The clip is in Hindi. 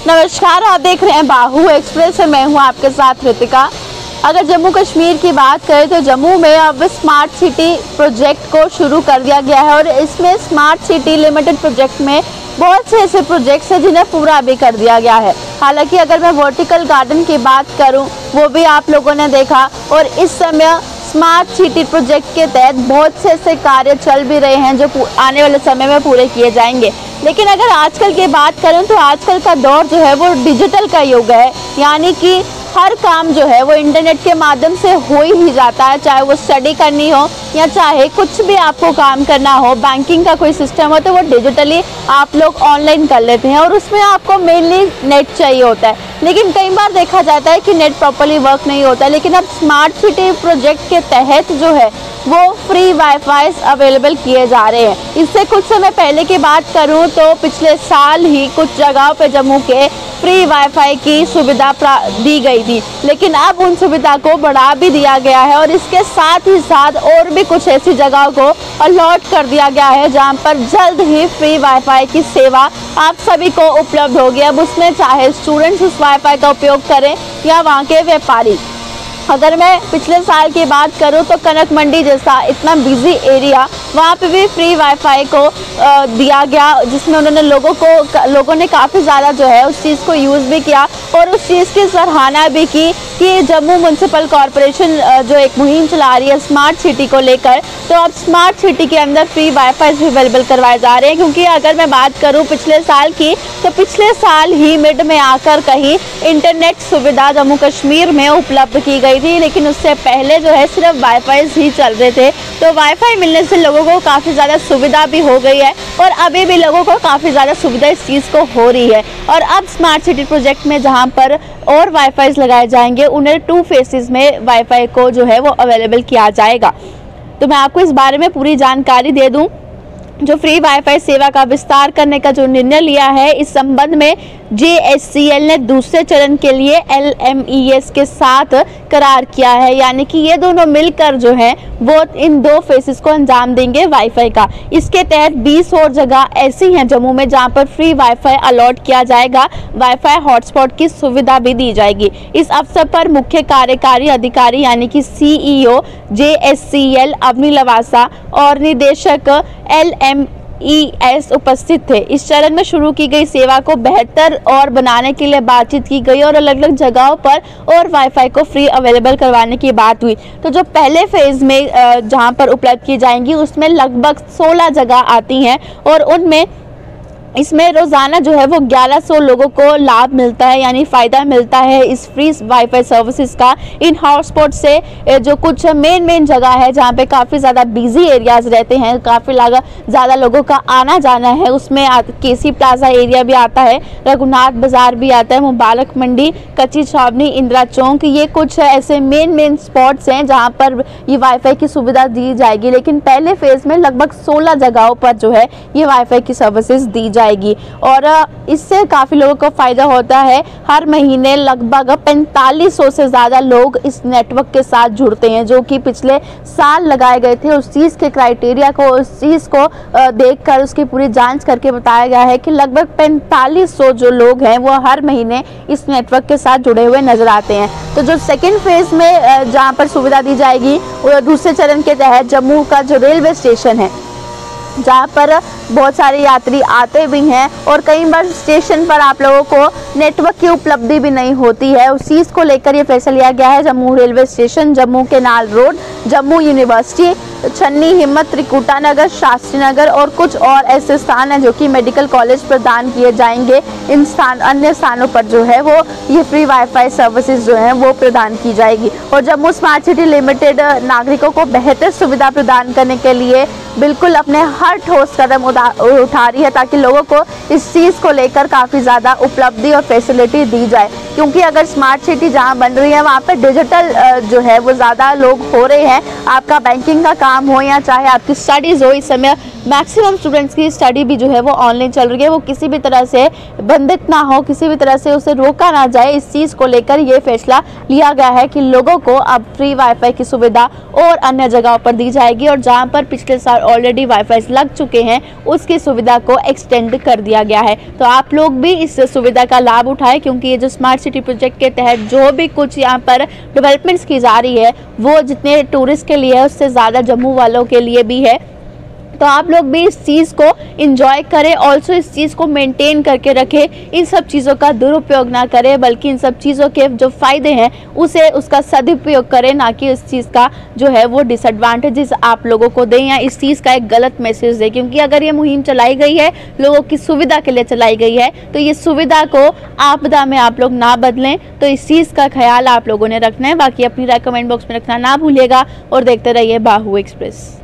नमस्कार, आप देख रहे हैं बाहू एक्सप्रेस। मैं हूं आपके साथ रितिका। अगर जम्मू कश्मीर की बात करें तो जम्मू में अब स्मार्ट सिटी प्रोजेक्ट को शुरू कर दिया गया है और इसमें स्मार्ट सिटी लिमिटेड प्रोजेक्ट में बहुत से ऐसे प्रोजेक्ट्स हैं जिन्हें पूरा भी कर दिया गया है। हालांकि अगर मैं वर्टिकल गार्डन की बात करूं, वो भी आप लोगों ने देखा और इस समय स्मार्ट सिटी प्रोजेक्ट के तहत बहुत से ऐसे कार्य चल भी रहे हैं जो आने वाले समय में पूरे किए जाएंगे। लेकिन अगर आजकल की बात करूं तो आजकल का दौर जो है वो डिजिटल का युग है, यानी कि हर काम जो है वो इंटरनेट के माध्यम से हो ही जाता है। चाहे वो स्टडी करनी हो या चाहे कुछ भी आपको काम करना हो, बैंकिंग का कोई सिस्टम हो तो वो डिजिटली आप लोग ऑनलाइन कर लेते हैं और उसमें आपको मेनली नेट चाहिए होता है। लेकिन कई बार देखा जाता है कि नेट प्रॉपर्ली वर्क नहीं होता। लेकिन अब स्मार्ट सिटी प्रोजेक्ट के तहत जो है वो फ्री वाईफाई अवेलेबल किए जा रहे हैं। इससे कुछ समय पहले की बात करूं तो पिछले साल ही कुछ जगहों पे जम्मू के फ्री वाईफाई की सुविधा दी गई थी, लेकिन अब उन सुविधा को बढ़ा भी दिया गया है और इसके साथ ही साथ और भी कुछ ऐसी जगहों को अलॉट कर दिया गया है जहां पर जल्द ही फ्री वाईफाई की सेवा आप सभी को उपलब्ध होगी। अब उसमें चाहे स्टूडेंट्स उस वाईफाई का उपयोग करें या वहाँ के व्यापारी। अगर मैं पिछले साल की बात करूं तो कनक मंडी जैसा इतना बिजी एरिया, वहाँ पे भी फ्री वाईफाई को दिया गया, जिसमें उन्होंने लोगों ने काफ़ी ज़्यादा जो है उस चीज़ को यूज़ भी किया और उस चीज़ की सराहना भी की कि जम्मू म्यूनसिपल कॉरपोरेशन जो एक मुहिम चला रही है स्मार्ट सिटी को लेकर, तो अब स्मार्ट सिटी के अंदर फ्री वाईफाई भी अवेलेबल करवाए जा रहे हैं। क्योंकि अगर मैं बात करूं पिछले साल की, तो पिछले साल ही मिड में आकर कहीं इंटरनेट सुविधा जम्मू कश्मीर में उपलब्ध की गई थी, लेकिन उससे पहले जो है सिर्फ वाईफाई ही चल रहे थे। तो वाईफाई मिलने से लोगों को काफ़ी ज़्यादा सुविधा भी हो गई है और अभी भी लोगों को काफ़ी ज़्यादा सुविधा इस चीज़ को हो रही है। और अब स्मार्ट सिटी प्रोजेक्ट में जहाँ पर और वाईफाई लगाए जाएंगे, उन्हें 2 फेसेस में वाईफाई को जो है वो अवेलेबल किया जाएगा। तो मैं आपको इस बारे में पूरी जानकारी दे दूं। जो फ्री वाईफाई सेवा का विस्तार करने का जो निर्णय लिया है, इस संबंध में JSCL ने दूसरे चरण के लिए LMES के साथ करार किया है, यानी कि ये दोनों मिलकर जो है वो इन 2 फेसेस को अंजाम देंगे वाईफाई का। इसके तहत 20 और जगह ऐसी हैं जम्मू में जहां पर फ्री वाईफाई अलॉट किया जाएगा। वाईफाई हॉटस्पॉट की सुविधा भी दी जाएगी। इस अवसर पर मुख्य कार्यकारी अधिकारी यानी कि CEO JSCL अवनी लवासा और निदेशक LMES उपस्थित थे। इस चरण में शुरू की गई सेवा को बेहतर और बनाने के लिए बातचीत की गई और अलग अलग जगहों पर और वाईफाई को फ्री अवेलेबल करवाने की बात हुई। तो जो पहले फेज में जहां पर उपलब्ध की जाएंगी उसमें लगभग 16 जगह आती हैं और उनमें इसमें रोज़ाना जो है वो 1100 लोगों को लाभ मिलता है, यानी फ़ायदा मिलता है इस फ्री वाईफाई सर्विसेज का। इन हॉटस्पॉट से जो कुछ मेन जगह है जहाँ पे काफ़ी ज़्यादा बिजी एरियाज रहते हैं, काफ़ी ज़्यादा लोगों का आना जाना है, उसमें केसी प्लाजा एरिया भी आता है, रघुनाथ बाज़ार भी आता है, मुबारक मंडी, कच्ची छावनी, इंदिरा चौक, ये कुछ ऐसे मेन स्पॉट्स हैं जहाँ पर ये वाईफाई की सुविधा दी जाएगी। लेकिन पहले फेज़ में लगभग 16 जगहों पर जो है ये वाईफाई की सर्विसेज दी जाएगी और इससे काफ़ी लोगों को फ़ायदा होता है। हर महीने लगभग 4500 से ज़्यादा लोग इस नेटवर्क के साथ जुड़ते हैं, जो कि पिछले साल लगाए गए थे। उस चीज़ के क्राइटेरिया को, उस चीज़ को देखकर उसकी पूरी जांच करके बताया गया है कि लगभग 4500 जो लोग हैं वो हर महीने इस नेटवर्क के साथ जुड़े हुए नजर आते हैं। तो जो सेकेंड फेज़ में जहाँ पर सुविधा दी जाएगी वो दूसरे चरण के तहत जम्मू का जो रेलवे स्टेशन है, जहाँ पर बहुत सारे यात्री आते भी हैं और कई बार स्टेशन पर आप लोगों को नेटवर्क की उपलब्धि भी नहीं होती है। उस चीज़ को लेकर ये फैसला लिया गया है। Jammu railway station, Jammu canal road, Jammu university, छन्नी, हिम्मत, त्रिकुटा नगर, शास्त्री नगर और कुछ और ऐसे स्थान हैं जो कि मेडिकल कॉलेज प्रदान किए जाएंगे। इन अन्य स्थानों पर जो है वो ये फ्री वाईफाई सर्विसेज जो हैं वो प्रदान की जाएगी। और जम्मू स्मार्ट सिटी लिमिटेड नागरिकों को बेहतर सुविधा प्रदान करने के लिए बिल्कुल अपने हर ठोस कदम उठा रही है ताकि लोगों को इस चीज़ को लेकर काफ़ी ज़्यादा उपलब्धि और फैसिलिटी दी जाए। क्योंकि अगर स्मार्ट सिटी जहाँ बन रही है वहाँ पे डिजिटल जो है वो ज़्यादा लोग हो रहे हैं। आपका बैंकिंग का काम हो या चाहे आपकी स्टडीज़ हो, इस समय मैक्सिमम स्टूडेंट्स की स्टडी भी जो है वो ऑनलाइन चल रही है, वो किसी भी तरह से बंधित ना हो, किसी भी तरह से उसे रोका ना जाए, इस चीज़ को लेकर ये फैसला लिया गया है कि लोगों को अब फ्री वाईफाई की सुविधा और अन्य जगहों पर दी जाएगी और जहां पर पिछले साल ऑलरेडी वाईफाई लग चुके हैं उसकी सुविधा को एक्सटेंड कर दिया गया है। तो आप लोग भी इस सुविधा का लाभ उठाएं, क्योंकि ये जो स्मार्ट सिटी प्रोजेक्ट के तहत जो भी कुछ यहाँ पर डेवलपमेंट्स की जा रही है वो जितने टूरिस्ट के लिए है उससे ज़्यादा जम्मू वालों के लिए भी है। तो आप लोग भी इस चीज़ को एंजॉय करें, ऑल्सो इस चीज़ को मेंटेन करके रखें, इन सब चीज़ों का दुरुपयोग ना करें, बल्कि इन सब चीज़ों के जो फ़ायदे हैं उसे उसका सदुपयोग करें, ना कि इस चीज़ का जो है वो डिसएडवांटेजेस आप लोगों को दें या इस चीज़ का एक गलत मैसेज दें। क्योंकि अगर ये मुहिम चलाई गई है लोगों की सुविधा के लिए चलाई गई है तो ये सुविधा को आपदा में आप लोग ना बदलें। तो इस चीज़ का ख्याल आप लोगों ने रखना है। बाकी अपनी राय कमेंट बॉक्स में रखना ना भूलिएगा और देखते रहिए बाहू एक्सप्रेस।